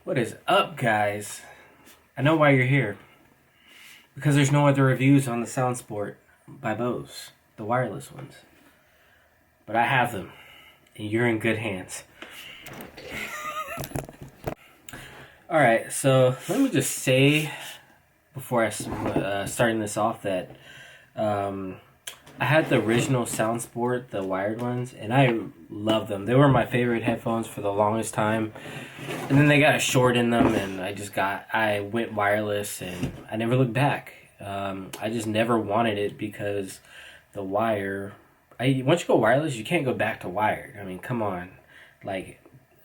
What is up, guys? I know why you're here. Because there's no other reviews on the Soundsport by Bose, the wireless ones. But I have them, and you're in good hands. Alright, so let me just say, before I starting this off, that I had the original Soundsport, the wired ones, and I love them. They were my favorite headphones for the longest time. And then they got a short in them, and I went wireless, and I never looked back. I just never wanted it because the wire. Once you go wireless, you can't go back to wired. I mean, come on, like,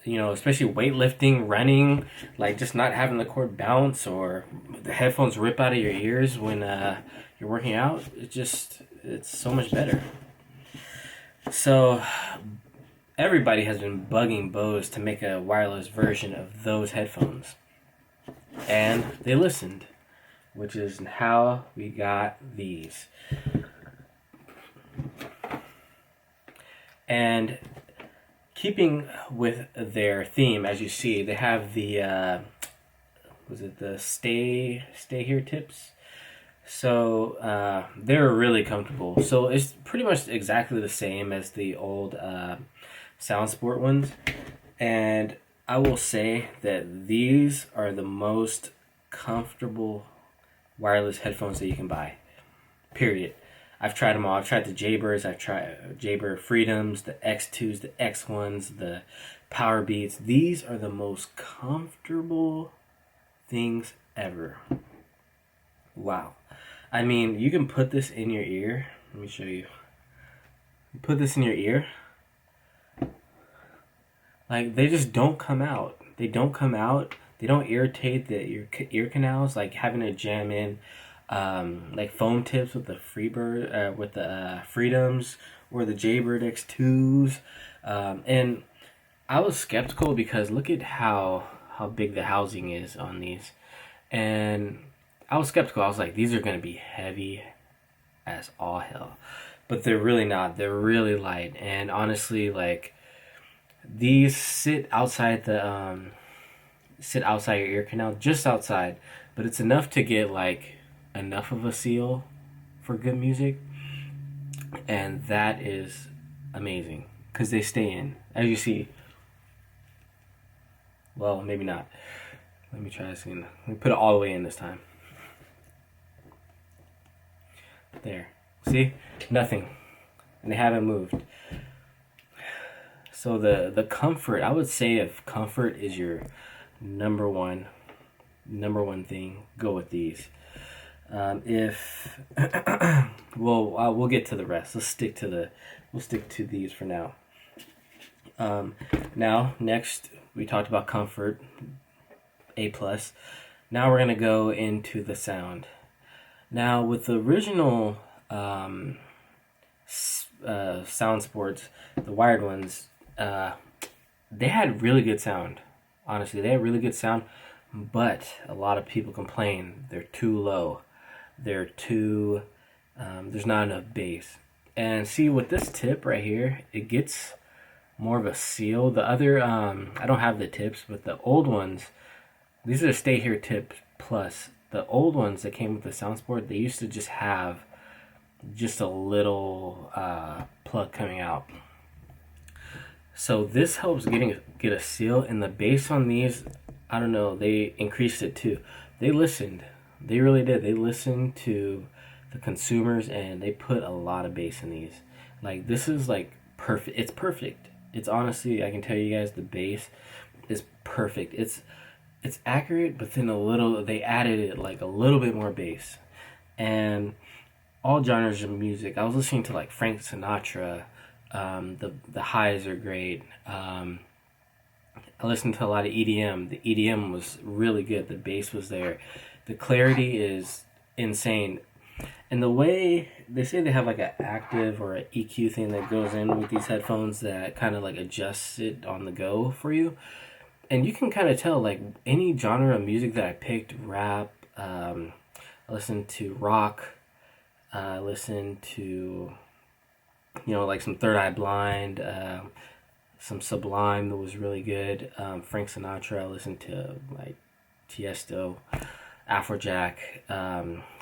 especially weightlifting, running, like just not having the cord bounce or the headphones rip out of your ears when you're working out. It's so much better. So everybody has been bugging Bose to make a wireless version of those headphones. And they listened, which is how we got these. And keeping with their theme, as you see, they have the the stay here tips. So they're really comfortable. So it's pretty much exactly the same as the old Soundsport ones, and I will say that these are the most comfortable wireless headphones that you can buy. Period. I've tried them all. I've tried the Jaybirds. I've tried Jaybird Freedoms, the X2s, the X1s, the Power Beats. These are the most comfortable things ever. Wow. I mean, you can put this in your ear. Let me show you. Put this in your ear. Like, they just don't come out. They don't come out. They don't irritate your ear canals, like having to jam in like foam tips with the Freedoms or the Jaybird X2s. And I was skeptical because look at how big the housing is on these. And I was skeptical. I was like, these are going to be heavy as all hell. But they're really not. They're really light. And honestly, like, these sit outside your ear canal, just outside. But it's enough to get, like, enough of a seal for good music. And that is amazing. Because they stay in. As you see. Well, maybe not. Let me try this again. Let me put it all the way in this time. There. See? Nothing. And they haven't moved. So the comfort, I would say if comfort is your number one thing, go with these. If we'll get to the rest. We'll stick to these for now. Now next we talked about comfort, A+. Now we're gonna go into the sound. Now, with the original Soundsports, the wired ones, they had really good sound. Honestly, they had really good sound, but a lot of people complain they're too low. There's not enough bass. And see, with this tip right here, it gets more of a seal. The other, I don't have the tips, but the old ones, these are the Stay Here Tips Plus. The old ones that came with the Soundsport, they used to just have just a little plug coming out. So this helps get a seal, and the bass on these, I don't know, they increased it too. They listened. They really did. They listened to the consumers, and they put a lot of bass in these. Like, this is like perfect. It's perfect. It's honestly, I can tell you guys, the bass is perfect. It's accurate, but then they added it like a little bit more bass. And all genres of music. I was listening to like Frank Sinatra. The highs are great. I listened to a lot of EDM. The EDM was really good. The bass was there. The clarity is insane. And the way they say they have like an active or an EQ thing that goes in with these headphones that kind of like adjusts it on the go for you. And you can kind of tell, like, any genre of music that I picked, rap, I listened to rock, I listened to, like some Third Eye Blind, some Sublime that was really good. Frank Sinatra. I listened to like Tiesto, Afrojack,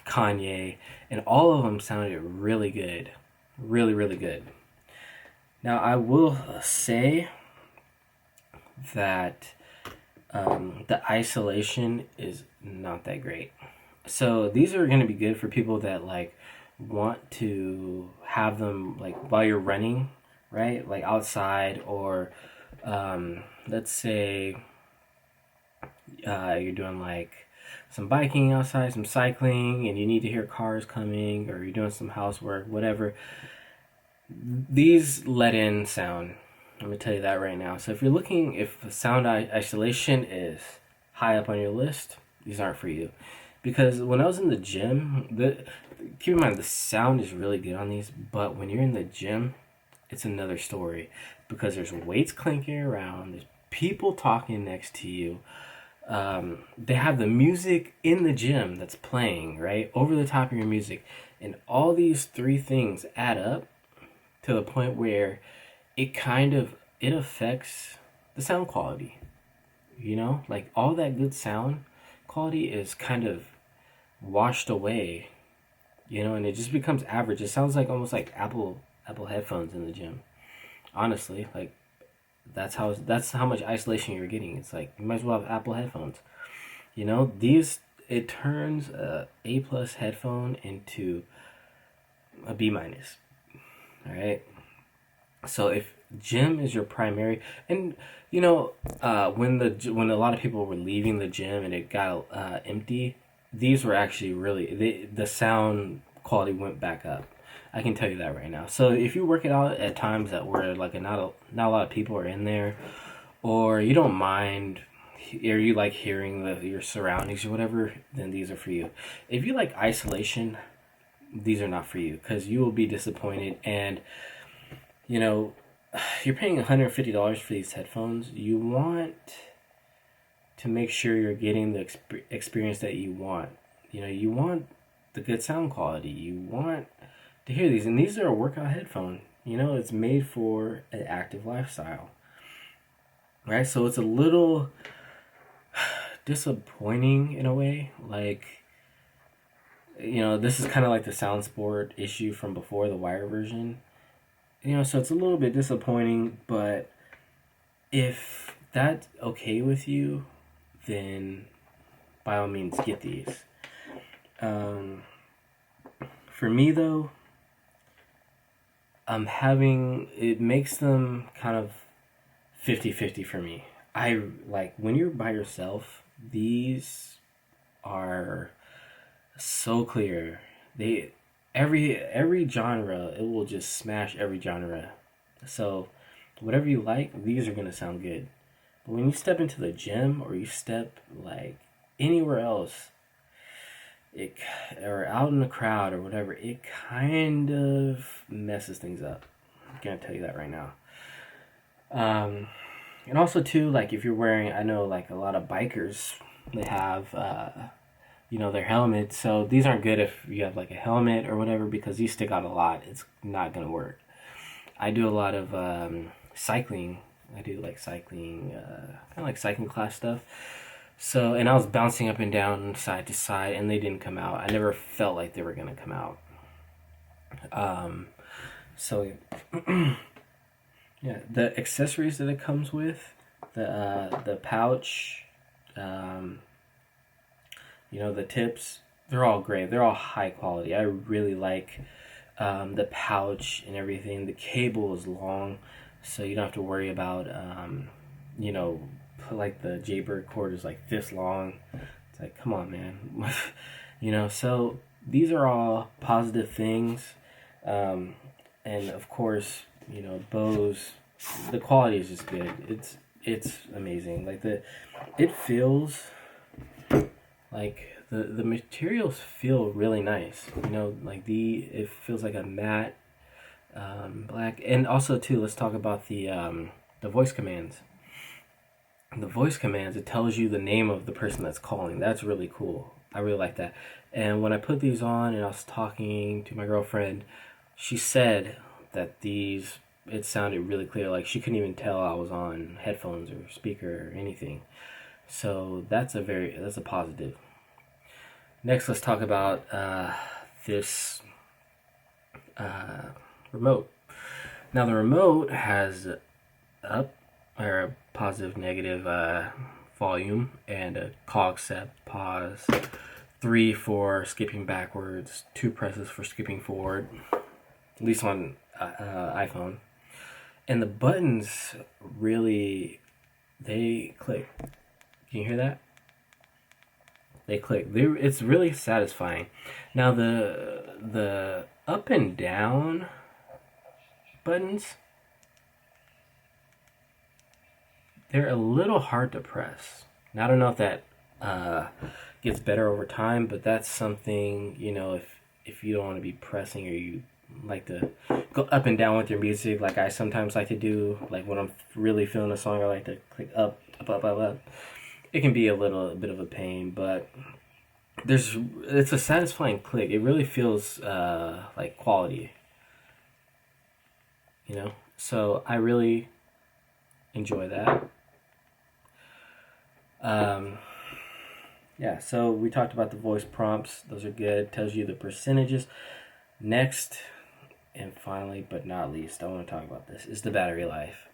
Kanye, and all of them sounded really good, really really good. Now I will say that the isolation is not that great. So these are going to be good for people that like want to have them like while you're running, right? Like outside, or let's say you're doing like some biking outside, some cycling, and you need to hear cars coming, or you're doing some housework, whatever. These let in sound. Let me tell you that right now. So if you're looking, if sound isolation is high up on your list, these aren't for you. Because when I was in the gym, keep in mind the sound is really good on these, but when you're in the gym, it's another story because there's weights clinking around, there's people talking next to you. They have the music in the gym that's playing right over the top of your music, and all these three things add up to the point where it affects the sound quality. You know, like all that good sound quality is kind of washed away, you know, and it just becomes average. It sounds like almost like Apple headphones in the gym. Honestly, like that's how much isolation you're getting. It's like you might as well have Apple headphones. You know, these it turns a plus headphone into a B minus. All right. So if gym is your primary, and you know, when a lot of people were leaving the gym and it got empty, these were actually the sound quality went back up. I can tell you that right now. So if you work it out at times that where like not a lot of people are in there, or you don't mind, or you like hearing your surroundings or whatever, then these are for you. If you like isolation, these are not for you because you will be disappointed. And you know, you're paying $150 for these headphones. You want to make sure you're getting the experience that you want. You know, you want the good sound quality. You want to hear these, and these are a workout headphone. You know, it's made for an active lifestyle, right? So it's a little disappointing in a way. Like, you know, this is kind of like the Soundsport issue from before, the wire version. You know, so it's a little bit disappointing, but if that's okay with you, then by all means get these. For me though, it makes them kind of 50-50 for me. I like when you're by yourself, these are so clear. Every genre, it will just smash every genre. So whatever you like, these are gonna sound good. But when you step into the gym or you step like anywhere else, or out in the crowd or whatever, it kind of messes things up. I'm gonna tell you that right now. And also too, like if you're wearing, I know like a lot of bikers, they have you know, their helmets. So these aren't good if you have like a helmet or whatever because these stick out a lot. It's not gonna work. I do a lot of cycling. I do like cycling, kind of like cycling class stuff. So, and I was bouncing up and down side to side, and they didn't come out. I never felt like they were gonna come out. So yeah, the accessories that it comes with, the pouch, you know, the tips, they're all great. They're all high quality. I really like the pouch and everything. The cable is long, so you don't have to worry about, you know, like the Jaybird cord is like this long. It's like, come on, man. You know, so these are all positive things. And of course, you know, Bose, the quality is just good. It's amazing. Like it feels like the materials feel really nice. You know, like it feels like a matte black. And also too, let's talk about the voice commands. The voice commands, it tells you the name of the person that's calling. That's really cool. I really like that. And when I put these on and I was talking to my girlfriend, she said that these it sounded really clear. Like she couldn't even tell I was on headphones or speaker or anything. So that's a positive. Next, let's talk about this remote. Now the remote has up or a positive, negative volume, and a cog set, pause, 3 for skipping backwards, 2 presses for skipping forward, at least on iPhone. And the buttons really, they click. Can you hear that? They click. It's really satisfying. Now the up and down buttons, they're a little hard to press. Now I don't know if that gets better over time, but that's something, you know, if you don't want to be pressing, or you like to go up and down with your music, like I sometimes like to do, like when I'm really feeling a song, I like to click up, up, up, up, up. It can be a bit of a pain, but it's a satisfying click. It really feels like quality, you know. So I really enjoy that. Yeah, so we talked about the voice prompts. Those are good. Tells you the percentages. Next, and finally, but not least, I want to talk about this, is the battery life.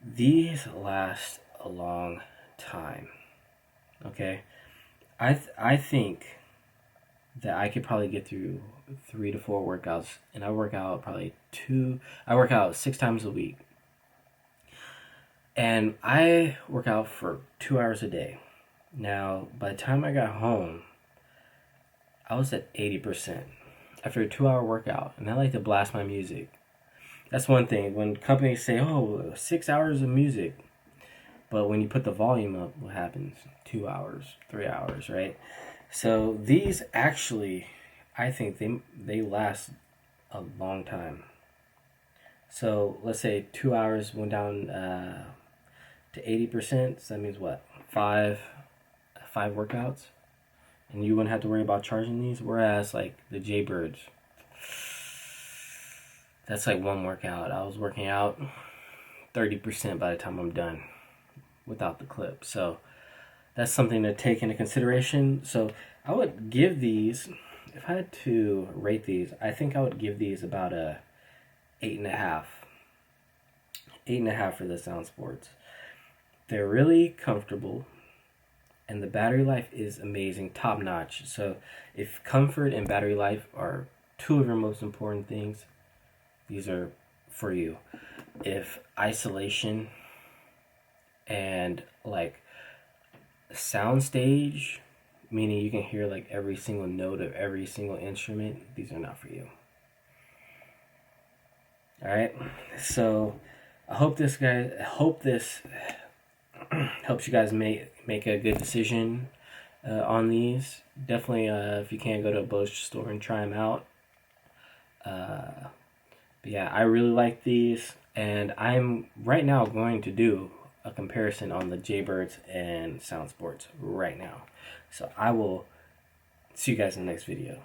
These last a long time. Okay? I think that I could probably get through 3 to 4 workouts, and I work out I work out 6 times a week. And I work out for 2 hours a day. Now, by the time I got home, I was at 80% after a 2-hour workout, and I like to blast my music. That's one thing. When companies say, oh, 6 hours of music, but when you put the volume up, what happens? 2 hours, 3 hours, right? So these actually, I think they last a long time. So let's say 2 hours went down to 80%. So that means what? Five workouts, and you wouldn't have to worry about charging these. Whereas like the Jaybirds, that's like 1 workout. I was working out 30% by the time I'm done without the clip. So that's something to take into consideration. So I would give these, if I had to rate these, I think I would give these about a 8.5. 8.5 for the Soundsports. They're really comfortable, and the battery life is amazing, top notch. So if comfort and battery life are 2 of your most important things, these are for you. If isolation and like soundstage, meaning you can hear like every single note of every single instrument, these are not for you. All right, so I hope this helps you guys make a good decision on these. Definitely, if you can't, go to a Bose store and try them out. But yeah, I really like these, and I'm right now going to do a comparison on the Jaybirds and Soundsports right now. So I will see you guys in the next video.